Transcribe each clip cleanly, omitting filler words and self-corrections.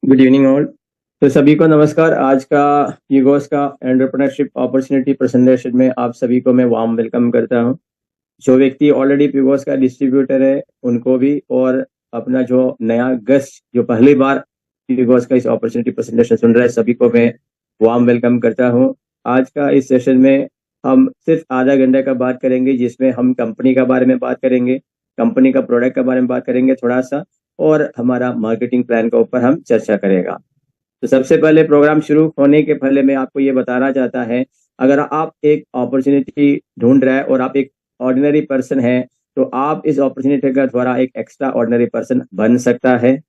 Good evening all. तो सभी को नमस्कार। आज का ईगोस का एंटरप्रेन्योरशिप अपॉर्चुनिटी प्रेजेंटेशन में आप सभी को मैं वार्म वेलकम करता हूं। जो व्यक्ति ऑलरेडी पीगोस का डिस्ट्रीब्यूटर है उनको भी, और अपना जो नया गेस्ट जो पहली बार पीगोस का इस अपॉर्चुनिटी प्रेजेंटेशन सुन रहा है, सभी को मैं वार्म वेलकम करता हूं। आज का इस सेशन में हम सिर्फ आधा घंटे का बात करेंगे, जिसमें हम कंपनी का बारे में बात करेंगे, कंपनी का प्रोडक्ट के बारे में बात करेंगे थोड़ा सा, और हमारा मार्केटिंग प्लान के ऊपर हम चर्चा करेगा। तो सबसे पहले प्रोग्राम शुरू होने के पहले मैं आपको ये बताना चाहता है, अगर आप एक अपॉर्चुनिटी ढूंढ रहे हैं और आप एक ऑर्डिनरी पर्सन है, तो आप इस अपॉर्चुनिटी के द्वारा एक एक्स्ट्रा ऑर्डिनरी पर्सन बन सकता है।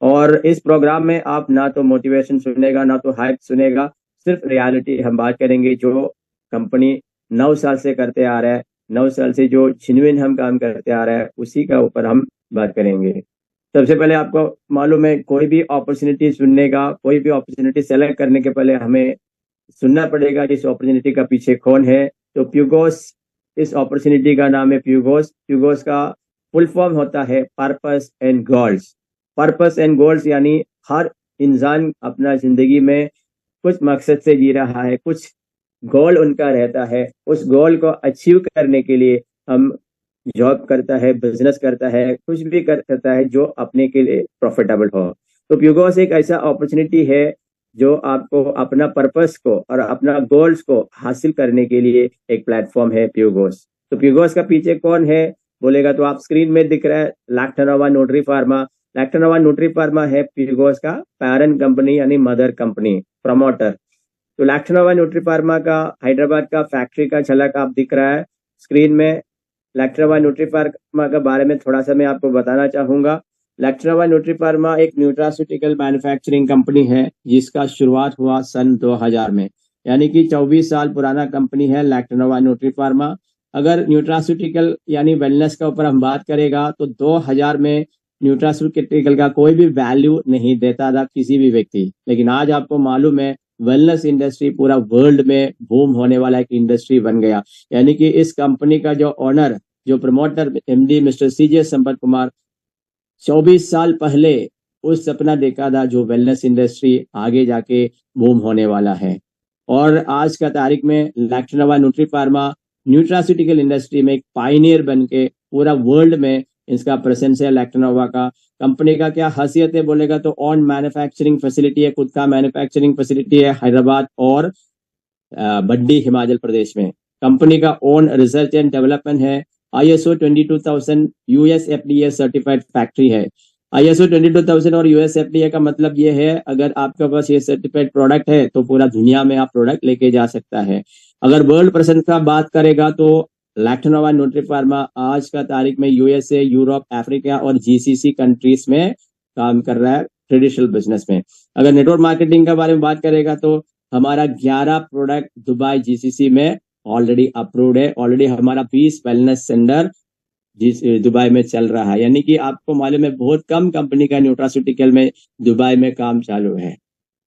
और इस प्रोग्राम में आप ना तो मोटिवेशन सुनेगा ना तो हाइप सुनेगा, सिर्फ रियलिटी हम बात करेंगे जो कंपनी 9 साल से करते आ रहा है, 9 साल से जो जेन्युइन हम काम करते आ रहे हैं उसी का ऊपर हम बात करेंगे। सबसे पहले आपको मालूम है, कोई भी अपॉर्चुनिटी सुनने का, कोई भी अपॉर्चुनिटी सेलेक्ट करने के पहले हमें सुनना पड़ेगा इस अपॉर्चुनिटी का पीछे कौन है। तो प्यूगोस, इस अपॉर्चुनिटी का नाम है प्यूगोस। प्यूगोस का फुल फॉर्म होता है purpose and goals. Purpose and goals यानी हर इंसान अपना जिंदगी में कुछ मकसद से जी रहा है, कुछ गोल उनका रहता है। उस गोल को अचीव करने के लिए हम जॉब करता है, बिजनेस करता है, कुछ भी करता है जो अपने के लिए प्रॉफिटेबल हो। तो प्यूगोस एक ऐसा अपॉर्चुनिटी है जो आपको अपना पर्पस को और अपना गोल्स को हासिल करने के लिए एक प्लेटफॉर्म है प्यूगोस। तो प्यूगोस का पीछे कौन है बोलेगा तो आप स्क्रीन में दिख रहा है लैक्टानोवा न्यूट्री फार्मा। लैक्टानोवा न्यूट्री फार्मा है प्यूगोस का पेरेंट कंपनी यानी मदर कंपनी, प्रमोटर। तो लैक्टानोवा न्यूट्री फार्मा का हैदराबाद का फैक्ट्री का झलक आप दिख रहा है स्क्रीन में। लैक्टानोवा न्यूट्री फार्मा के बारे में थोड़ा सा मैं आपको बताना चाहूंगा। लैक्टानोवा न्यूट्री फार्मा एक न्यूट्रास्यूटिकल मैन्युफैक्चरिंग कंपनी है जिसका शुरुआत हुआ सन 2000 में, यानी कि 24 साल पुराना कंपनी है लैक्टानोवा न्यूट्री फार्मा। अगर न्यूट्रास्यूटिकल यानी वेलनेस के ऊपर हम बात करेगा तो 2000 में न्यूट्रास्यूटिकल का कोई भी वैल्यू नहीं देता था किसी भी व्यक्ति, लेकिन आज आपको मालूम है वेलनेस इंडस्ट्री पूरा वर्ल्ड में बूम होने वाला एक इंडस्ट्री बन गया। यानी कि इस कंपनी का जो ओनर, जो प्रमोटर एमडी मिस्टर सीजे संपत कुमार 24 साल पहले उस सपना देखा था जो वेलनेस इंडस्ट्री आगे जाके बूम होने वाला है। और आज का तारीख में लैक्टानोवा न्यूट्री फार्मा न्यूट्रास्यूटिकल इंडस्ट्री में एक पायनियर बन के पूरा वर्ल्ड में इसका प्रेजेंस है। लैक्टानोवा का कंपनी का क्या खासियत है बोलेगा तो ऑन मैन्युफैक्चरिंग फैसिलिटी है, खुद का मैन्युफैक्चरिंग फैसिलिटी है हैदराबाद और बड्डी हिमाचल प्रदेश में। कंपनी का ओन रिसर्च एंड डेवलपमेंट है। ISO 22000 US FDA certified factory है। ISO 22000 और यूएस FDA का मतलब ये है, अगर आपके पास ये सर्टिफाइड प्रोडक्ट है तो पूरा दुनिया में आप प्रोडक्ट लेके जा सकता है। अगर वर्ल्ड प्रेजेंस का बात करेगा तो लैक्टानोवा न्यूट्री फार्मा आज का तारीख में USA, यूरोप, अफ्रीका और GCC कंट्रीज में काम कर रहा है ट्रेडिशनल बिजनेस में। अगर नेटवर्क मार्केटिंग के बारे में बात करेगा तो हमारा 11 प्रोडक्ट दुबई GCC में ऑलरेडी अप्रूव्ड है। ऑलरेडी हमारा 20 वेलनेस सेंटर दुबई में चल रहा है, यानी कि आपको मालूम है बहुत कम कंपनी का न्यूट्रास्यूटिकल में दुबई में काम चालू है।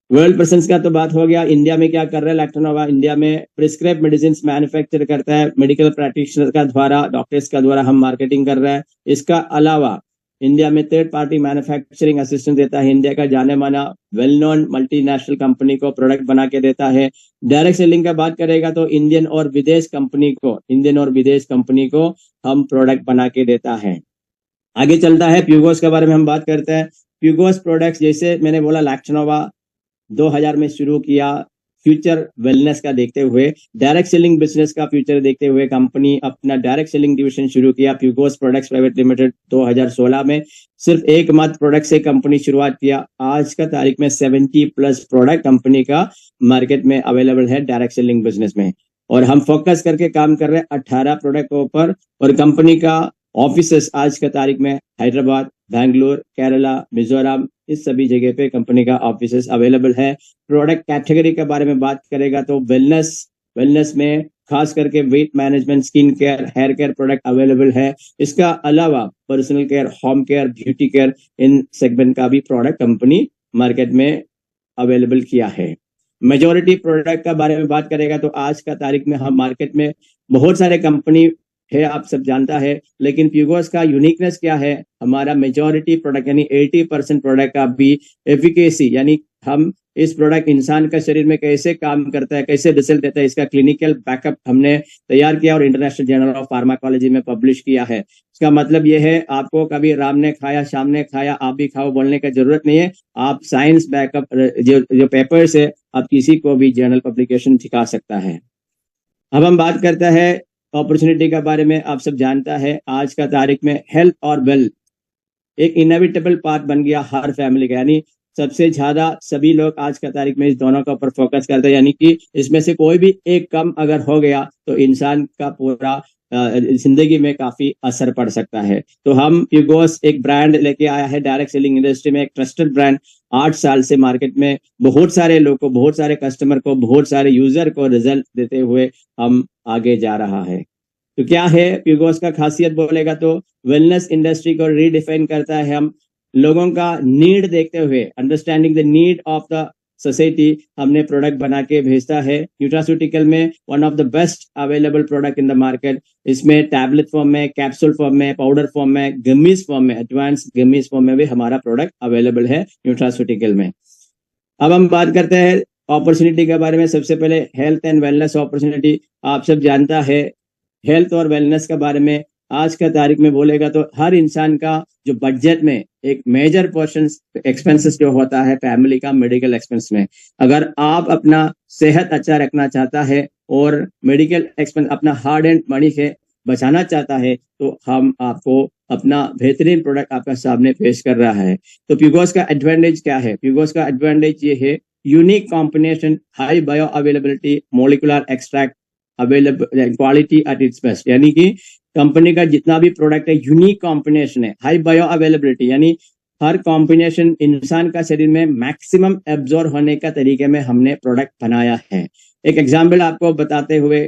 वर्ल्ड प्रेजेंस का तो बात हो गया। इंडिया में क्या कर रहा है लैक्टानोवा? इंडिया में प्रिस्क्राइब मेडिसिन मैन्युफैक्चर करता है, मेडिकल प्रैक्टिशनर का द्वारा, डॉक्टर्स का द्वारा हम मार्केटिंग कर रहा है। इसका अलावा इंडिया में थर्ड पार्टी मैन्युफैक्चरिंग असिस्टेंस देता है। इंडिया का जाने माना वेल नोन मल्टीनेशनल कंपनी को प्रोडक्ट बना के देता है। डायरेक्ट सेलिंग का बात करेगा तो इंडियन और विदेश कंपनी को हम प्रोडक्ट बना के देता है। आगे चलता है प्यूगोस के बारे में हम बात करते हैं। प्यूगोस प्रोडक्ट्स जैसे मैंने बोला लैक्टानोवा 2000 में शुरू किया, फ्यूचर वेलनेस का देखते हुए, डायरेक्ट सेलिंग बिजनेस का फ्यूचर देखते हुए कंपनी अपना डायरेक्ट सेलिंग डिवीजन शुरू किया प्यूगोस प्रोडक्ट्स प्राइवेट लिमिटेड 2016 में। सिर्फ एक मात्र प्रोडक्ट से कंपनी शुरुआत किया। आज का तारीख में 70 प्लस प्रोडक्ट कंपनी का मार्केट में अवेलेबल है डायरेक्ट सेलिंग बिजनेस में, और हम फोकस करके काम कर रहे हैं 18 प्रोडक्ट के ऊपर। और कंपनी का ऑफिसेस आज का तारीख में हैदराबाद, बैंगलोर, केरला, मिजोरम, इस सभी जगह पे कंपनी का ऑफिसेस अवेलेबल है। प्रोडक्ट कैटेगरी के बारे में बात करेगा तो वेलनेस में खास करके weight management, skin care, hair care product available है। इसका अलावा personal care, home care, beauty care, इन सेगमेंट का भी प्रोडक्ट कंपनी मार्केट में अवेलेबल किया है। मेजोरिटी प्रोडक्ट का बारे में बात करेगा तो आज का तारीख में हम मार्केट में बहुत सारे कंपनी है, आप सब जानता है, लेकिन प्यूगोस का यूनिकनेस क्या है? हमारा मेजॉरिटी प्रोडक्ट यानी 80% प्रोडक्ट का भी एफिकेसी, यानी हम इस प्रोडक्ट इंसान का शरीर में कैसे काम करता है, कैसे रिजल्ट देता है, इसका क्लिनिकल बैकअप हमने तैयार किया और इंटरनेशनल जर्नल ऑफ फार्माकोलॉजी में पब्लिश किया है। इसका मतलब यह है, आपको कभी राम ने खाया, शाम ने खाया, आप भी खाओ बोलने की जरूरत नहीं है। आप साइंस बैकअप जो पेपर्स है, आप किसी को भी जर्नल पब्लिकेशन दिखा सकता है। अब हम बात करते हैं अपॉर्चुनिटी के बारे में। आप सब जानता है, आज का तारीख में हेल्थ और वेल्थ एक इनएविटेबल पार्ट बन गया हर फैमिली का, यानी सबसे ज्यादा सभी लोग आज का तारीख में इस दोनों के ऊपर फोकस करते हैं, यानी कि इसमें से कोई भी एक कम अगर हो गया तो इंसान का पूरा जिंदगी में काफी असर पड़ सकता है। तो हम प्यूगोस एक ब्रांड लेके आया है, डायरेक्ट सेलिंग इंडस्ट्री में एक ट्रस्टेड ब्रांड। 8 साल से मार्केट में बहुत सारे लोग को, बहुत सारे कस्टमर को, बहुत सारे यूजर को रिजल्ट देते हुए हम आगे जा रहा है। तो क्या है प्यूगोस का खासियत बोलेगा तो वेलनेस इंडस्ट्री को रीडिफाइन करता है। हम लोगों का नीड देखते हुए, understanding the need of the society, हमने प्रोडक्ट बना के भेजता है। न्यूट्रास्यूटिकल में one of the best available product in the market. इसमें टैबलेट फॉर्म में, कैप्सूल फॉर्म में, पाउडर फॉर्म में, गमीज फॉर्म में, एडवांस गमीज फॉर्म में भी हमारा प्रोडक्ट अवेलेबल है न्यूट्रास्यूटिकल में। अब हम बात करते हैं अपॉर्चुनिटी के बारे में। सबसे पहले हेल्थ एंड वेलनेस अपॉर्चुनिटी। आप सब जानता है, हेल्थ और वेलनेस के बारे में आज का तारीख में बोलेगा तो हर इंसान का जो बजट में एक मेजर पोर्शन एक्सपेंसेस जो होता है फैमिली का, मेडिकल एक्सपेंस में, अगर आप अपना सेहत अच्छा रखना चाहता है और मेडिकल एक्सपेंस अपना हार्ड एंड मनी से बचाना चाहता है, तो हम आपको अपना बेहतरीन प्रोडक्ट आपका सामने पेश कर रहा है। तो प्यूगोस का एडवांटेज क्या है? प्यूगोस का एडवांटेज ये है, unique combination, high bio availability, molecular extract available, quality at its best. यानी कि कंपनी का जितना भी प्रोडक्ट है यूनिक कॉम्बिनेशन है, हाई बायो अवेलेबिलिटी, यानी हर कॉम्बिनेशन इंसान का शरीर में मैक्सिमम एब्जॉर्ब होने का तरीके में हमने प्रोडक्ट बनाया है। एक एग्जाम्पल आपको बताते हुए,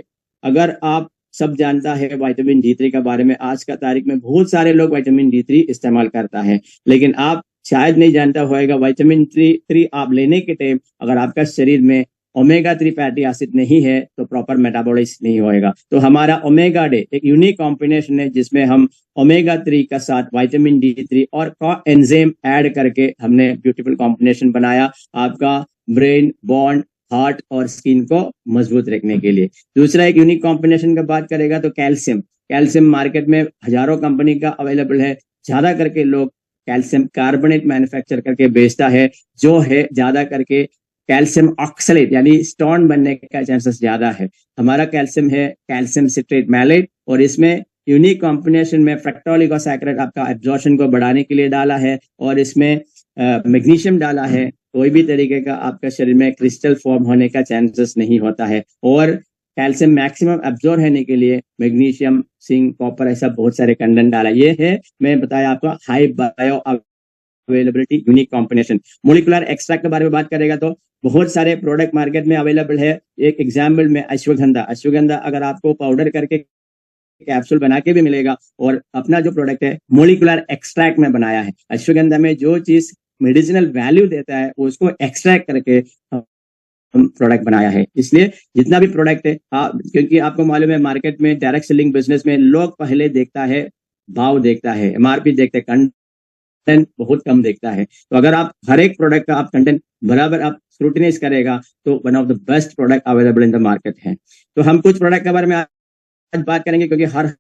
अगर आप सब जानता है विटामिन D3 के बारे में, आज का तारीख में बहुत सारे लोग विटामिन D3 इस्तेमाल करता है, लेकिन आप शायद नहीं जानता होगा विटामिन 3 आप लेने के टाइम अगर आपका शरीर में ओमेगा 3 फैटी एसिड नहीं है तो प्रॉपर मेटाबॉलिज्म नहीं होएगा। तो हमारा ओमेगा डे एक यूनिक कॉम्बिनेशन है, जिसमें हम ओमेगा 3 का साथ विटामिन D3 और एंजाइम ऐड करके हमने ब्यूटीफुल कॉम्बिनेशन बनाया, आपका ब्रेन, बॉन्ड, हार्ट और स्किन को मजबूत रखने के लिए। दूसरा एक यूनिक कॉम्बिनेशन का बात करेगा तो कैल्शियम। कैल्शियम मार्केट में हजारों कंपनी का अवेलेबल है, ज्यादा करके लोग कैल्शियम कार्बोनेट मैन्युफैक्चर करके बेचता है, जो है ज्यादा करके कैल्शियम ऑक्सलेट यानी स्टोन बनने का चांसेस ज्यादा है। हमारा कैल्शियम है कैल्शियम सिट्रेट मैलेट, और इसमें यूनिक कॉम्बिनेशन में फ्रक्टोलिगोसैकराइड आपका एब्जॉर्प्शन को बढ़ाने के लिए डाला है, और इसमें मैग्नीशियम डाला है। कोई भी तरीके का आपका शरीर में क्रिस्टल फॉर्म होने का चांसेस नहीं होता है, और कैल्शियम मैक्सिमम एब्जॉर्ब होने के लिए मैग्नीशियम, जिंक, कॉपर ऐसा बहुत सारे कंटेंट डाला। ये है मैं बताया आपको high bio availability unique combination. Molecular extract के बारे में बात करेगा तो बहुत सारे प्रोडक्ट मार्केट में अवेलेबल है। एक एग्जाम्पल में अश्वगंधा अगर आपको पाउडर करके कैप्सूल बना के भी मिलेगा, और अपना जो प्रोडक्ट है मोलिकुलर एक्सट्रैक्ट में बनाया है। अश्वगंधा में जो चीज मेडिसिनल वैल्यू देता है उसको एक्सट्रैक्ट करके हम प्रोडक्ट बनाया है। इसलिए जितना भी प्रोडक्ट है, क्योंकि आपको मालूम है मार्केट में डायरेक्ट सेलिंग बिजनेस में लोग पहले देखता है भाव, देखता है MRP, देखते हैं कंटेंट बहुत कम देखता है। तो अगर आप हर एक प्रोडक्ट का आप कंटेंट बराबर आप स्क्रूटिनाइज करेगा तो one of the best product available in the market है। तो हम कुछ प्रोडक्ट के बारे में आज बात करेंगे, क्योंकि हर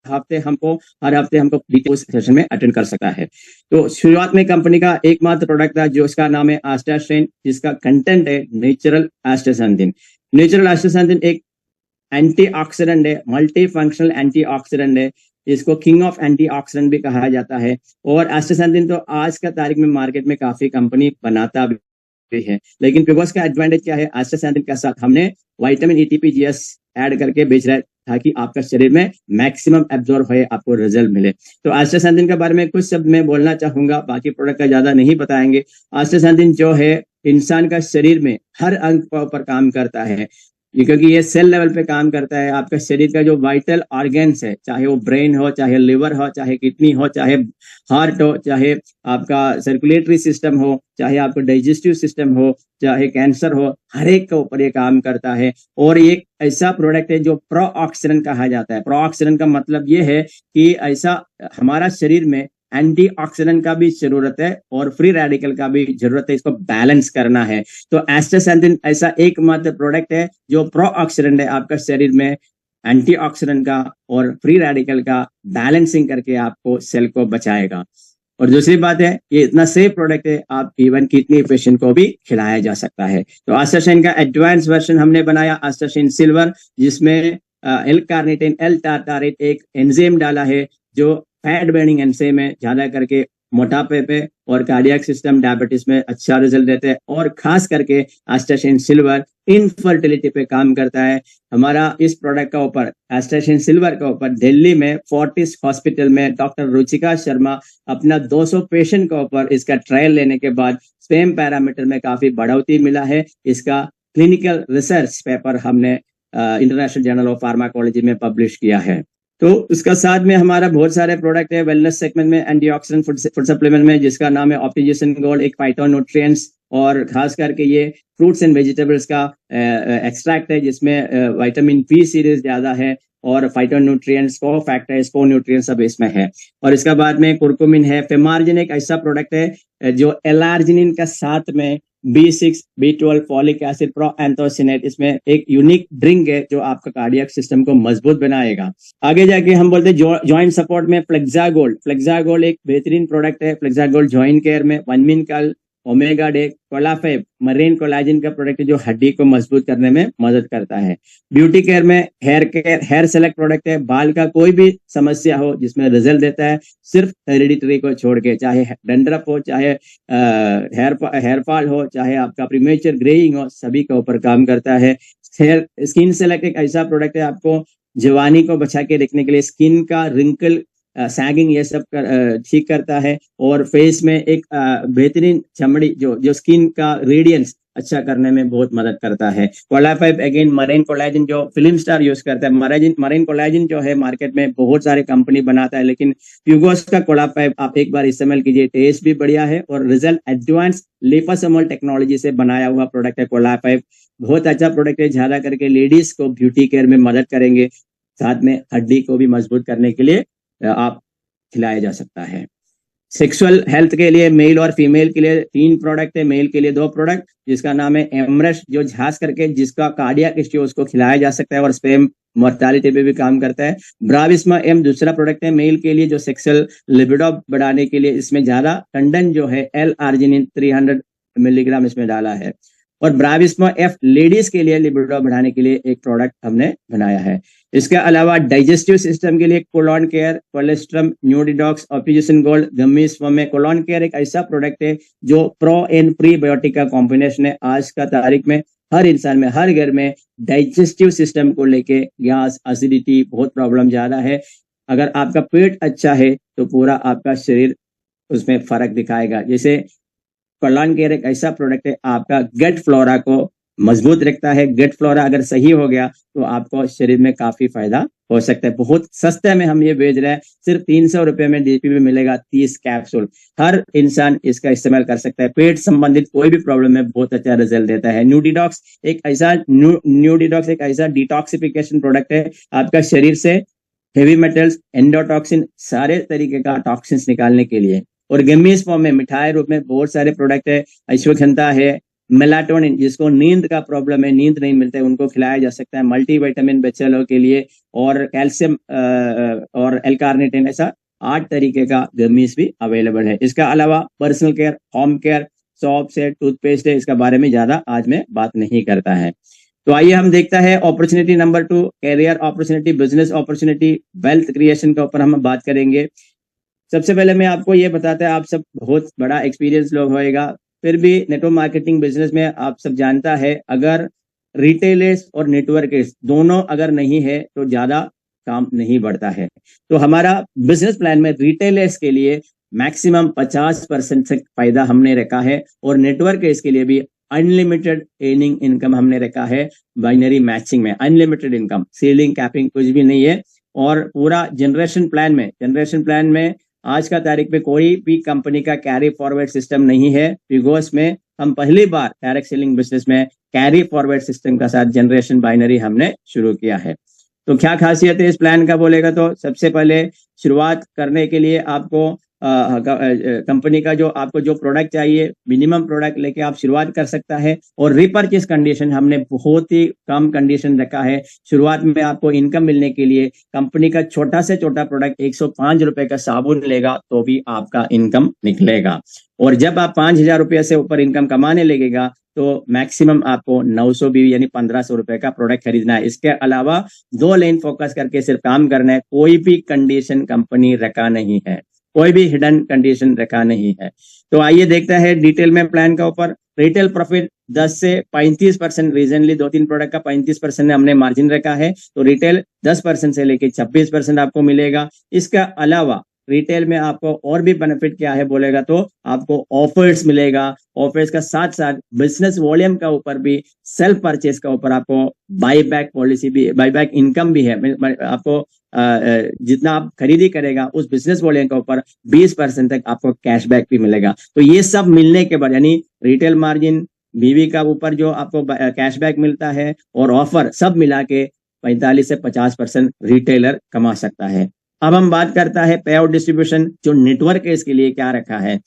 हफ्ते हमको डिटेल्स सेशन में अटेंड कर सकता है। तो शुरुआत में कंपनी का एकमात्र प्रोडक्ट था जो इसका नाम है आस्टासाइन, जिसका कंटेंट है नेचुरल आस्टासाइंथिन। नेचुरल आस्टासाइंथिन एक एंटीऑक्सीडेंट है, मल्टी फंक्शनल एंटीऑक्सीडेंट है, इसको किंग ऑफ एंटीऑक्सीडेंट भी कहा जाता है। और आस्टासाइंथिन तो आज का तारीख में मार्केट में काफी कंपनी बनाता भी है, लेकिन प्यूगोस का एडवांटेज क्या है? आस्टासाइंथिन के साथ हमने विटामिन ETPGS ऐड करके बेच रहा है, ताकि आपका शरीर में मैक्सिमम एब्जॉर्ब हो, आपको रिजल्ट मिले। तो आस्टासाइंथिन के बारे में कुछ शब्द मैं बोलना चाहूंगा, बाकी प्रोडक्ट का ज्यादा नहीं बताएंगे। आस्टासाइंथिन जो है इंसान का शरीर में हर अंग पर काम करता है। ये क्योंकि ये सेल लेवल पे काम करता है। आपका शरीर का जो वाइटल ऑर्गन्स है, चाहे वो ब्रेन हो, चाहे लिवर हो, चाहे किडनी हो, चाहे हार्ट हो, चाहे आपका सर्कुलेटरी सिस्टम हो, चाहे आपका डाइजेस्टिव सिस्टम हो, चाहे कैंसर हो, हर एक के ऊपर ये काम करता है। और एक ऐसा प्रोडक्ट है जो प्रोऑक्सीडेंट कहा जाता है। प्रोऑक्सीडेंट का मतलब ये है कि ऐसा हमारा शरीर में एंटीऑक्सीडेंट का भी जरूरत है और फ्री रेडिकल का भी जरूरत है, इसको बैलेंस करना है। तो एस्टाक्सांथिन ऐसा एकमात्र प्रोडक्ट है जो प्रोऑक्सीडेंट है, आपका शरीर में एंटीऑक्सीडेंट का और फ्री रेडिकल का बैलेंसिंग करके आपको सेल को बचाएगा। और दूसरी बात है, ये इतना सेफ प्रोडक्ट है, आप इवन किडनी पेशेंट को भी खिलाया जा सकता है। तो आस्टासाइन का एडवांस वर्जन हमने बनाया, आस्टासाइन सिल्वर, जिसमें एल कार्निटिन एल टारटारेट एक एंजाइम डाला है जो फैट बर्निंग एंजाइम है, ज्यादा करके मोटापे पे और कार्डियक सिस्टम डायबिटीज में अच्छा रिजल्ट देते हैं। और खास करके आस्टासाइन सिल्वर इनफर्टिलिटी पे काम करता है। हमारा इस प्रोडक्ट का ऊपर, आस्टासाइन सिल्वर का ऊपर, दिल्ली में फोर्टिस हॉस्पिटल में डॉक्टर रुचिका शर्मा अपना 200 पेशेंट के ऊपर इसका ट्रायल लेने के बाद स्पेम पैरामीटर में काफी बढ़ोतरी मिला है। इसका क्लिनिकल रिसर्च पेपर हमने इंटरनेशनल जर्नल ऑफ फार्माकोलॉजी में पब्लिश किया है। तो उसका साथ में हमारा बहुत सारे प्रोडक्ट है वेलनेस सेगमेंट में, एंटीऑक्सीडेंट फूड सप्लीमेंट में, जिसका नाम है ऑप्टिजिशन गोल्ड, एक फाइटोन्यूट्रिएंट्स और खास करके ये फ्रूट्स एंड वेजिटेबल्स का एक्सट्रैक्ट है, जिसमें विटामिन पी सीरीज ज्यादा है और फाइटोन्यूट्रिएंट्स को फैक्टर स्को न्यूट्रिएंट्स सब इसमें है। और इसका बाद में कुरकुमिन है। फेमार्जिन एक ऐसा प्रोडक्ट है जो एलार्जिनिन का साथ में B6, B12, फॉलिक एसिड, प्रोएंथोसिनेट, इसमें एक यूनिक ड्रिंक है जो आपका कार्डियक सिस्टम को मजबूत बनाएगा। आगे जाके हम बोलते हैं जॉइंट सपोर्ट में फ्लेक्सा गोल्ड। फ्लेक्सा गोल्ड एक बेहतरीन प्रोडक्ट है। फ्लेक्सा गोल्ड जॉइंट केयर में वनमिन कल, ओमेगा डे, कोलाफेब, मरीन कोलाजिन का प्रोडक्ट है जो हड्डी को मजबूत करने में मदद करता है। ब्यूटी केयर में hair care, hair select product है। बाल का कोई भी समस्या हो जिसमें रिजल्ट देता है, सिर्फ हेरिडिटरी को छोड़ के, चाहे डंड्रफ हो, चाहे हेयर फॉल हो, चाहे आपका प्रीमेच्योर ग्रेइंग हो, सभी के ऊपर काम करता है। हेयर स्किन सेलेक्ट एक ऐसा प्रोडक्ट है आपको जवानी को बचा के रखने के लिए, स्किन का रिंकल, सैगिंग, ये सब ठीक करता है। और फेस में एक बेहतरीन चमड़ी जो स्किन का रेडियंस अच्छा करने में बहुत मदद करता है। कोलाफाइब अगेन मरीन कोलाजिन जो फिल्म स्टार यूज करता है। मरीन कोलाजिन जो है मार्केट में बहुत सारे कंपनी बनाता है, लेकिन प्यूगोस का कोलाफाइब आप एक बार इस्तेमाल कीजिए, टेस्ट भी बढ़िया है और रिजल्ट एडवांस लिपोसोमल टेक्नोलॉजी से बनाया हुआ प्रोडक्ट है कोलाफाइब। बहुत अच्छा प्रोडक्ट है, ज्यादा करके लेडीज को ब्यूटी केयर में मदद करेंगे, साथ में हड्डी को भी मजबूत करने के लिए आप खिलाया जा सकता है। सेक्सुअल हेल्थ के लिए मेल और फीमेल के लिए 3 प्रोडक्ट है, मेल के लिए 2 प्रोडक्ट, जिसका नाम है एमरश, जो खास करके जिसका कार्डियक इश्यू उसको खिलाया जा सकता है और स्पेम मोर्टालिटी पे भी काम करता है। ब्राविस्मा एम दूसरा प्रोडक्ट है मेल के लिए जो सेक्सुअल लिबिडो बढ़ाने के लिए, इसमें ज्यादा टंडन जो है एल आर्जिनिन 300 मिलीग्राम इसमें डाला है। और ब्राविस्मा एफ लेडीज के लिए लिबिडो बढ़ाने के लिए एक प्रोडक्ट हमने बनाया है। इसके अलावा डाइजेस्टिव सिस्टम के लिए कोलॉन केयर, कोलेस्ट्रम, न्यूडिडॉक्स, ऑप्टिजिशन गोल्ड, गम्मीज में। कोलॉन केयर एक ऐसा प्रोडक्ट है जो प्रो एंड प्रीबायोटिक का कॉम्बिनेशन है। आज का तारीख में हर इंसान में, हर घर में डाइजेस्टिव सिस्टम को लेके गैस, एसिडिटी बहुत प्रॉब्लम ज्यादा है। अगर आपका पेट अच्छा है तो पूरा आपका शरीर उसमें फर्क दिखाएगा। जैसे कोलॉन केयर एक ऐसा प्रोडक्ट है, आपका गट फ्लोरा को मजबूत रखता है। गट फ्लोरा अगर सही हो गया तो आपको शरीर में काफी फायदा हो सकता है। बहुत सस्ते में हम ये बेच रहे हैं, सिर्फ 300 रुपए में डीपी में मिलेगा 30 कैप्सूल। हर इंसान इसका इस्तेमाल कर सकता है। पेट संबंधित कोई भी प्रॉब्लम में बहुत अच्छा रिजल्ट देता है। न्यूडिडॉक्स एक ऐसा डिटॉक्सिफिकेशन प्रोडक्ट है, आपका शरीर से हेवी मेटल्स, एंडोटॉक्सिन, सारे तरीके का टॉक्सिन्स निकालने के लिए। और गमीज फॉर्म में, मिठाई रूप में बहुत सारे प्रोडक्ट है। अश्वगंधा है, मेलाटोनिन, जिसको नींद का प्रॉब्लम है, नींद नहीं मिलता है, उनको खिलाया जा सकता है। मल्टीविटामिन बच्चे लोगों के लिए, और कैल्शियम और एल-कार्निटिन, ऐसा 8 तरीके का गमीज भी अवेलेबल है। इसका अलावा personal care, home care, shops है, टूथपेस्ट है, इसका बारे में ज्यादा आज मैं बात नहीं करता है। तो आइए हम देखता है opportunity number 2, career opportunity, business opportunity, wealth creation के ऊपर हम बात करेंगे। सबसे पहले मैं आपको ये बताता है, आप सब बहुत बड़ा एक्सपीरियंस लोग होएगा, फिर भी नेटवर्क मार्केटिंग बिजनेस में आप सब जानता है, अगर रिटेलर्स और नेटवर्क दोनों अगर नहीं है तो ज्यादा काम नहीं बढ़ता है। तो हमारा बिजनेस प्लान में रिटेलर्स के लिए मैक्सिमम 50% से फायदा हमने रखा है, और नेटवर्क के लिए भी अनलिमिटेड अर्निंग इनकम हमने रखा है बाइनरी मैचिंग में, अनलिमिटेड इनकम, सीलिंग कैपिंग कुछ भी नहीं है। और पूरा जनरेशन प्लान में आज का तारीख में कोई भी कंपनी का कैरी फॉरवर्ड सिस्टम नहीं है। पिगोस में हम पहली बार डायरेक्ट सेलिंग बिजनेस में कैरी फॉरवर्ड सिस्टम का साथ जनरेशन बाइनरी हमने शुरू किया है। तो क्या खासियत है इस प्लान का बोलेगा तो सबसे पहले शुरुआत करने के लिए आपको कंपनी का जो प्रोडक्ट चाहिए मिनिमम प्रोडक्ट लेके आप शुरुआत कर सकता है। और रिपर्चेस कंडीशन हमने बहुत ही कम कंडीशन रखा है। शुरुआत में आपको इनकम मिलने के लिए कंपनी का छोटा से छोटा प्रोडक्ट 105 रुपए का साबुन लेगा तो भी आपका इनकम निकलेगा। और जब आप 5,000 रुपये से ऊपर इनकम कमाने लगेगा तो मैक्सिमम आपको 900 बीवी यानी 1,500 रुपए का प्रोडक्ट खरीदना है। इसके अलावा 2 लाइन फोकस करके सिर्फ काम करना है। कोई भी कंडीशन कंपनी रखा नहीं है, कोई भी हिडन कंडीशन रखा नहीं है। तो आइए देखते हैं डिटेल में प्लान का ऊपर। रिटेल प्रॉफिट 10 से 35%, रीजनली 2-3 प्रोडक्ट का 35% हमने मार्जिन रखा है। तो रिटेल 10% से लेके 26% आपको मिलेगा। इसका अलावा रिटेल में आपको और भी बेनिफिट क्या है बोलेगा तो आपको ऑफर्स मिलेगा। ऑफर्स का साथ साथ बिजनेस वॉल्यूम का ऊपर भी, सेल्फ परचेस का ऊपर आपको बाईबैक पॉलिसी भी, बाईबैक इनकम भी है। आपको जितना आप खरीदी करेगा उस बिजनेस वॉल्यूम के ऊपर 20% तक आपको कैशबैक भी मिलेगा। तो ये सब मिलने के बाद यानी रिटेल मार्जिन, बीवी का ऊपर जो आपको कैशबैक मिलता है और ऑफर, सब मिला के 45 से 50% रिटेलर कमा सकता है। अब हम बात करता है पे आउट डिस्ट्रीब्यूशन, जो नेटवर्क है इसके लिए क्या रखा है।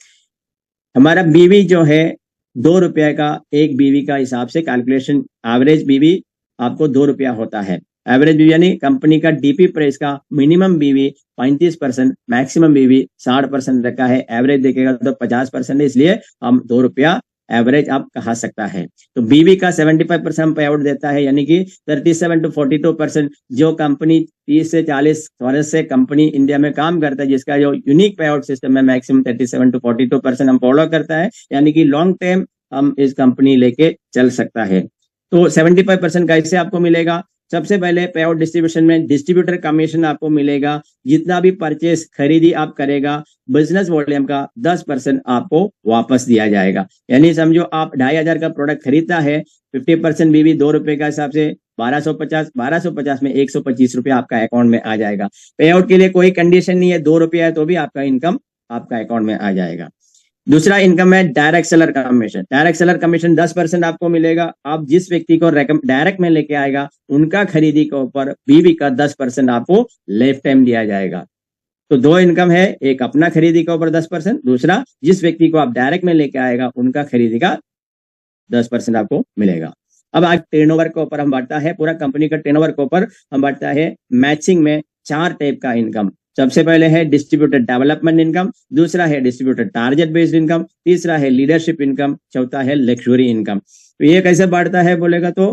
हमारा बीवी जो है 2 रुपये का, एक बीवी का हिसाब से कैलकुलेशन, एवरेज बीवी आपको 2 रुपया होता है। एवरेज बीवी यानी कंपनी का डीपी प्राइस का मिनिमम बीवी 35%, मैक्सिमम बीवी 60% रखा है। एवरेज देखेगा तो 50% है, इसलिए हम 2 रुपया एवरेज आप कहा सकता है। तो बीवी का 75% पे आउट देता है, यानी कि 37 to 42%। जो कंपनी 30 से 40 वर्ष से कंपनी इंडिया में काम करता है, जिसका जो यूनिक पे आउट सिस्टम है, मैक्सिमम 37 to 42% हम फॉलो करता है, यानी कि लॉन्ग टाइम हम इस कंपनी लेके चल सकता है। तो 75% कैसे आपको मिलेगा। सबसे पहले पे आउट डिस्ट्रीब्यूशन में डिस्ट्रीब्यूटर कमीशन आपको मिलेगा। जितना भी परचेस, खरीदी आप करेगा, बिजनेस वॉल्यूम का 10% आपको वापस दिया जाएगा। यानी समझो आप 2,500 का प्रोडक्ट खरीदता है, 50% बीवी 2 रुपए का हिसाब से 1250 में 125 रुपये आपका अकाउंट में आ जाएगा। पे आउट के लिए कोई कंडीशन नहीं है, 2 रुपया है तो भी आपका इनकम आपका अकाउंट में आ जाएगा। दूसरा इनकम है direct seller commission. Direct seller commission 10% आपको मिलेगा। आप जिस व्यक्ति को डायरेक्ट में लेके आएगा उनका खरीदी के ऊपर बीवी का 10% आपको लाइफ टाइम दिया जाएगा। तो 2 इनकम है, एक अपना खरीदी के ऊपर 10%, दूसरा जिस व्यक्ति को आप डायरेक्ट में लेके आएगा उनका खरीदी का 10% आपको मिलेगा। अब आज टर्नओवर के ऊपर हम बांटता है, पूरा कंपनी का टर्नओवर के ऊपर हम बांटता है मैचिंग में 4 टाइप का इनकम। सबसे पहले है डिस्ट्रीब्यूटर डेवलपमेंट इनकम, दूसरा है डिस्ट्रीब्यूटर टारगेट बेस्ड इनकम, तीसरा है लीडरशिप इनकम, चौथा है लग्जरी इनकम। तो ये कैसे बढ़ता है बोलेगा तो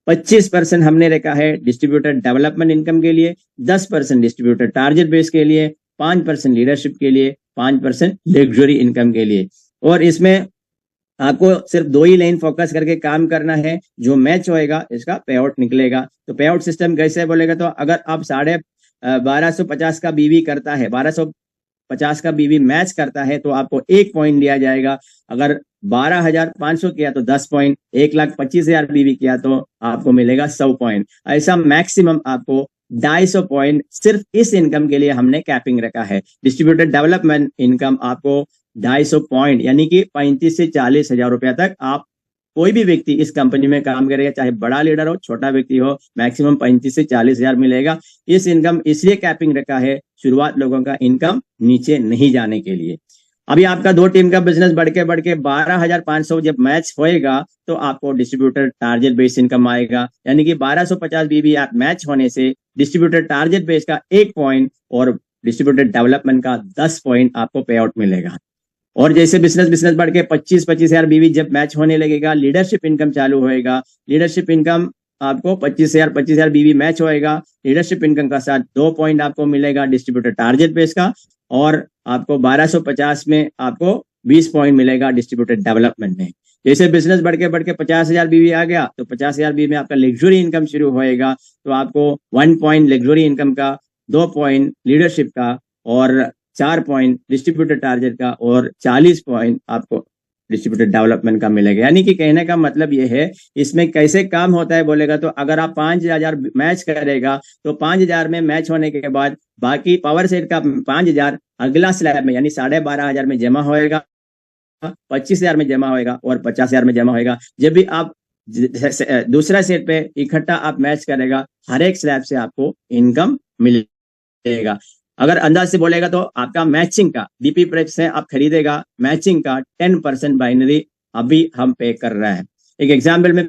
25% हमने रखा है डिस्ट्रीब्यूटर डेवलपमेंट इनकम के लिए, 10% डिस्ट्रीब्यूटर टारगेट बेस के लिए, 5% लीडरशिप के लिए, 5% लग्जरी इनकम के लिए। और इसमें आपको सिर्फ 2 ही लाइन फोकस करके काम करना है, जो मैच होएगा इसका पे आउट निकलेगा। तो पे आउट सिस्टम कैसे बोलेगा तो अगर आप 1250 का बीवी करता है, 1250 का बीवी मैच करता है तो आपको 1 पॉइंट दिया जाएगा। अगर 12,500 किया तो 10 पॉइंट, 1,25,000 बीवी किया तो आपको मिलेगा 100 पॉइंट। ऐसा मैक्सिमम आपको 250 पॉइंट सिर्फ इस इनकम के लिए हमने कैपिंग रखा है। डिस्ट्रीब्यूटर डेवलपमेंट इनकम आपको 250 पॉइंट यानी कि 35 से 40 हजार रुपया तक आप कोई भी व्यक्ति इस कंपनी में काम करेगा, चाहे बड़ा लीडर हो, छोटा व्यक्ति हो, मैक्सिमम 35 से 40 हजार मिलेगा। इस इनकम इसलिए कैपिंग रखा है, शुरुआत लोगों का इनकम नीचे नहीं जाने के लिए। अभी आपका 2 टीम का बिजनेस बढ़ के 12,500 जब मैच होएगा तो आपको डिस्ट्रीब्यूटर टारगेट बेस इनकम आएगा, यानी कि 1250 बीवी आप मैच होने से डिस्ट्रीब्यूटर टारगेट बेस का 1 पॉइंट और डिस्ट्रीब्यूटर डेवलपमेंट का 10 पॉइंट आपको पे आउट मिलेगा। और जैसे बिजनेस बढ़ के 25 हजार बीवी जब मैच होने लगेगा, लीडरशिप इनकम चालू होएगा। लीडरशिप इनकम आपको 25 हजार बीवी मैच होएगा, लीडरशिप इनकम का साथ 2 पॉइंट आपको मिलेगा डिस्ट्रीब्यूटर टारगेट बेस का, और आपको 1250 में आपको 20 पॉइंट मिलेगा डिस्ट्रीब्यूटर डेवलपमेंट में। जैसे बिजनेस बढ़ के 50 हजार बीवी आ गया तो 50 हजार बीवी में आपका लग्जरी इनकम शुरू होएगा। तो आपको 1 पॉइंट लग्जरी इनकम का, 2 पॉइंट लीडरशिप का और 4 पॉइंट डिस्ट्रीब्यूटर टारगेट का और 40 पॉइंट आपको डिस्ट्रीब्यूटर डेवलपमेंट का मिलेगा। यानी कि कहने का मतलब ये है, इसमें कैसे काम होता है बोलेगा तो अगर आप 5,000 मैच करेगा तो 5,000 में मैच होने के बाद बाकी पावर सेट का 5,000 अगला स्लैब में यानी 12,500 में जमा होएगा, 25,000 में जमा होएगा और 50,000 में जमा होएगा। जब भी आप दूसरा सेट पे इकट्ठा आप मैच करेगा, हर एक स्लैब से आपको इनकम मिलेगा। अगर अंदाज से बोलेगा तो आपका मैचिंग का डीपी प्रेप से आप खरीदेगा, मैचिंग का 10% बाइनरी अभी हम पे कर रहा है। एक एग्जाम्पल में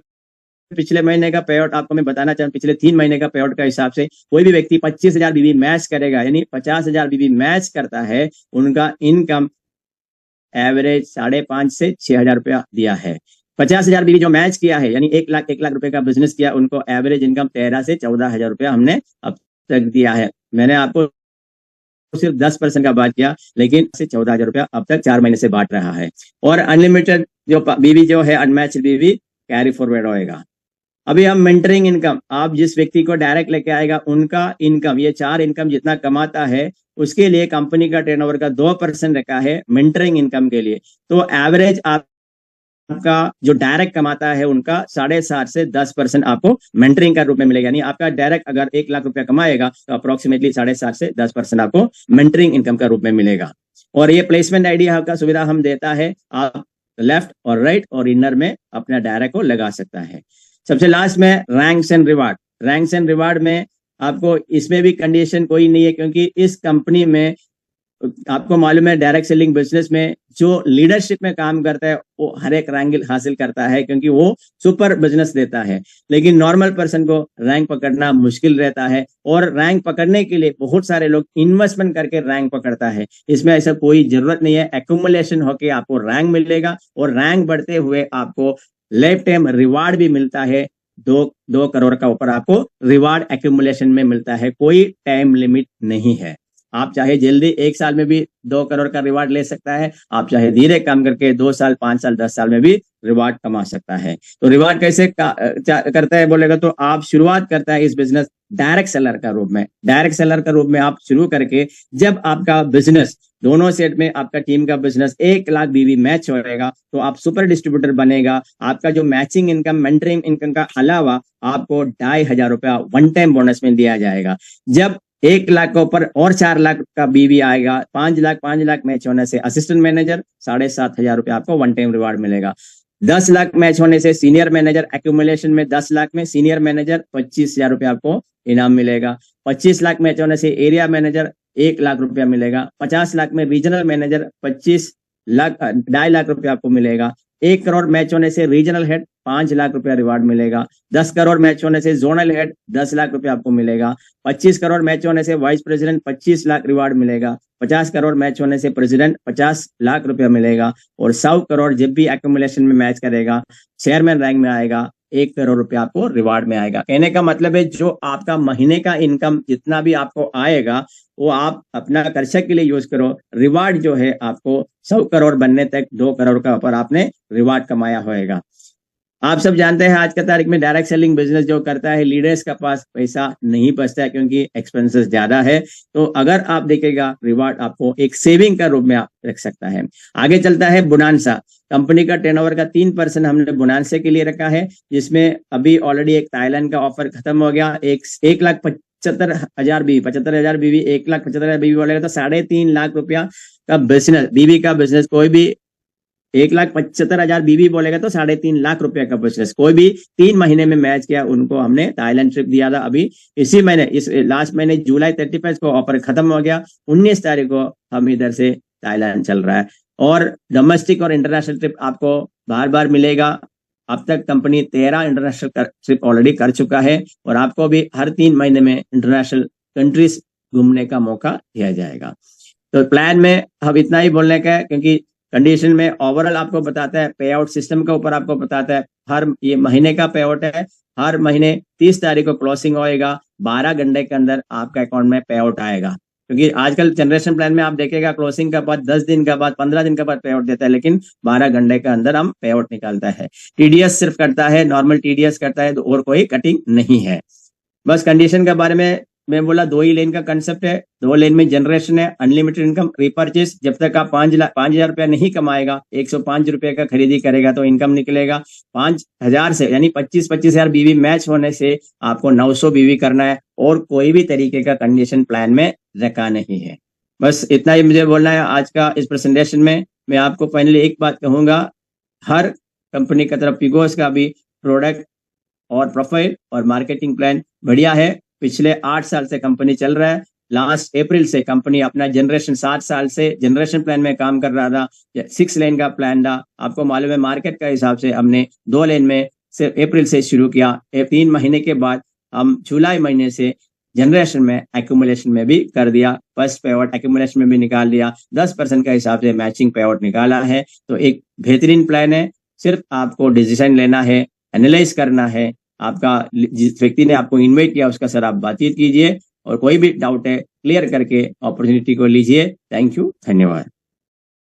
पिछले महीने का पे आउट आपको मैं बताना चाहूँ, पिछले 3 महीने का पे आउट का हिसाब से कोई भी व्यक्ति 25,000 बीबी मैच करेगा, यानी 50,000 बीबी मैच करता है, उनका इनकम एवरेज 5,500 से 6,000 रुपया दिया है। 50,000 बीबी जो मैच किया है यानी 1 लाख रुपए का बिजनेस किया, उनको एवरेज इनकम 13 से 14,000 रुपया हमने अब तक दिया है। मैंने आपको सिर्फ 10% का बात किया, लेकिन से 14,000 रुपया अब तक 4 महीने से बांट रहा है। और अनलिमिटेड जो बीबी जो है अनमैच्ड बीबी कैरी फॉरवर्ड होएगा। अभी हम मेंटरिंग इनकम, आप जिस व्यक्ति को डायरेक्ट लेके आएगा उनका इनकम, ये 4 इनकम जितना कमाता है उसके लिए कंपनी का टर्नओवर का 2% रखा है मेंटरिंग इनकम के लिए। तो एवरेज आपका जो डायरेक्ट कमाता है उनका 7.5 से 10% आपको मेंटरिंग का रूप में मिलेगा। यानी आपका डायरेक्ट अगर 1 लाख रुपया कमाएगा तो अप्रोक्सीमेटली 7.5 से 10% आपको मेंटरिंग इनकम का रूप में मिलेगा। और ये प्लेसमेंट आइडिया का सुविधा हम देता है, आप लेफ्ट और राइट और इनर में अपना डायरेक्ट को लगा सकता है। सबसे लास्ट में ranks and reward. Ranks and reward में आपको इसमें भी कंडीशन कोई नहीं है, क्योंकि इस कंपनी में आपको मालूम है डायरेक्ट सेलिंग बिजनेस में जो लीडरशिप में काम करता है वो हर एक रैंक हासिल करता है, क्योंकि वो सुपर बिजनेस देता है। लेकिन नॉर्मल पर्सन को रैंक पकड़ना मुश्किल रहता है, और रैंक पकड़ने के लिए बहुत सारे लोग इन्वेस्टमेंट करके रैंक पकड़ता है। इसमें ऐसा कोई जरूरत नहीं है, एक्यूमुलेशन होके आपको रैंक मिलेगा, और रैंक बढ़ते हुए आपको लाइफ टाइम रिवार्ड भी मिलता है। 2 करोड़ का ऊपर आपको रिवार्ड एक्यूमुलेशन में मिलता है, कोई टाइम लिमिट नहीं है। आप चाहे जल्दी 1 साल में भी 2 करोड़ का रिवार्ड ले सकता है, आप चाहे धीरे काम करके 2 साल, 5 साल, 10 साल में भी रिवार्ड कमा सकता है। तो रिवार्ड कैसे करता है बोलेगा तो आप शुरुआत करता है इस बिजनेस डायरेक्ट सेलर का रूप में। डायरेक्ट सेलर का रूप में आप शुरू करके जब आपका बिजनेस दोनों सेट में आपका टीम का बिजनेस 1 लाख बीवी मैच होएगा तो आप सुपर डिस्ट्रीब्यूटर बनेगा। आपका जो मैचिंग इनकम, मेंटरिंग इनकम का अलावा आपको 2,500 रुपया वन टाइम बोनस में दिया जाएगा। जब 1 लाख के ऊपर और 4 लाख का बीवी आएगा, 5 लाख मैच होने से असिस्टेंट मैनेजर 7,500 रुपया आपको वन टाइम रिवार्ड मिलेगा। 10 लाख मैच होने से सीनियर मैनेजर, एक्यूमुलेशन में 10 लाख में सीनियर मैनेजर 25,000 रुपया आपको इनाम मिलेगा। 25 लाख मैच होने से एरिया मैनेजर 1 लाख रुपया मिलेगा। 50 लाख में रीजनल मैनेजर 2.5 लाख रुपया आपको मिलेगा। 1 करोड़ मैच होने से रीजनल हेड 5 लाख रुपया रिवार्ड मिलेगा। 10 करोड़ मैच होने से जोनल हेड 10 लाख रुपया आपको मिलेगा। 25 करोड़ मैच होने से वाइस प्रेसिडेंट 25 लाख रिवार्ड मिलेगा। 50 करोड़ मैच होने से प्रेसिडेंट 50 लाख रुपया मिलेगा। और 100 करोड़ जब भी एक्यूमुलेशन में मैच करेगा, चेयरमैन रैंक में आएगा, 1 करोड़ रुपया आपको रिवार्ड में आएगा। कहने का मतलब है जो आपका महीने का इनकम जितना भी आपको आएगा वो आप अपना खर्चा के लिए यूज करो। रिवार्ड जो है आपको 100 करोड़ बनने तक 2 करोड़ का ऊपर आपने रिवार्ड कमाया होएगा। आप सब जानते हैं आज का तारीख में डायरेक्ट सेलिंग बिजनेस जो करता है, लीडर्स के पास पैसा नहीं बचता है क्योंकि एक्सपेंसेस ज्यादा है। तो अगर आप देखेगा रिवार्ड आपको एक सेविंग का रूप में आप रख सकता है। आगे चलता है बोनांसा। कंपनी का टर्नओवर का 3% हमने बोनांसे के लिए रखा है, जिसमें अभी ऑलरेडी एक थाईलैंड का ऑफर खत्म हो गया। 1,75,000 बीवी, 75,000 बीवी, 1,75,000 बीवी बोलेगा तो 3.5 लाख रुपया का बिजनेस, बीवी का बिजनेस। कोई भी 1,75,000 बीवी बोलेगा तो 3.5 लाख रुपया का बिजनेस। कोई भी 3 महीने में मैच किया उनको हमने थाईलैंड ट्रिप दिया था। अभी इसी महीने, इस लास्ट महीने जुलाई 31 को ऑफर खत्म हो गया। 19 तारीख को हम इधर से थाईलैंड चल रहा है। और डोमेस्टिक और इंटरनेशनल ट्रिप आपको बार बार मिलेगा। अब तक कंपनी 13 इंटरनेशनल ट्रिप ऑलरेडी कर चुका है, और आपको भी हर 3 महीने में इंटरनेशनल कंट्रीज घूमने का मौका दिया जाएगा। तो प्लान में हम इतना ही बोलने का है, क्योंकि कंडीशन में ओवरऑल आपको बताता है, पे आउट सिस्टम के ऊपर आपको बताता है। हर ये महीने का पे आउट है, हर महीने 30 तारीख को क्लोजिंग होएगा। 12 घंटे के अंदर आपका अकाउंट में पे आउट आएगा। क्योंकि आजकल जनरेशन प्लान में आप देखेगा क्लोजिंग के बाद 10 दिन के बाद, 15 दिन के बाद पे आउट देता है, लेकिन 12 घंटे के अंदर हम पे आउट निकालता है। टीडीएस सिर्फ करता है, नॉर्मल टीडीएस करता है, तो और कोई कटिंग नहीं है। बस कंडीशन के बारे में मैं बोला 2 ही लेन का कंसेप्ट है, 2 लेन में जनरेशन है, अनलिमिटेड इनकम, रीपर्चेस। जब तक आप 5,000 रुपया नहीं कमाएगा, 105 रुपए का खरीदी करेगा तो इनकम निकलेगा 5,000 से, यानी 25,000 बीवी मैच होने से आपको 900 बीवी करना है, और कोई भी तरीके का कंडीशन प्लान में रखा नहीं है। बस इतना ही मुझे बोलना है आज का इस प्रेजेंटेशन में। मैं आपको फाइनली एक बात कहूंगा, हर कंपनी की तरफ पिगोस का भी प्रोडक्ट और प्रोफाइल और मार्केटिंग प्लान बढ़िया है। पिछले 8 साल से कंपनी चल रहा है। लास्ट अप्रैल से कंपनी अपना जनरेशन 7 साल से जनरेशन प्लान में काम कर रहा था, 6 लेन का प्लान था। आपको मालूम है मार्केट का हिसाब से हमने 2 लेन में से अप्रैल से शुरू किया। 3 महीने के बाद हम जुलाई महीने से जनरेशन में एक्यूमुलेशन में भी कर दिया, फर्स्ट पे आउट एक्यूमुलेशन में भी निकाल दिया, 10% का हिसाब से मैचिंग पे आउट निकाला है। तो एक बेहतरीन प्लान है। सिर्फ आपको डिसीजन लेना है, एनालाइज करना है। आपका जिस व्यक्ति ने आपको इन्वाइट किया उसका सर आप बातचीत कीजिए, और कोई भी डाउट है क्लियर करके अपॉर्चुनिटी को लीजिए। थैंक यू, धन्यवाद।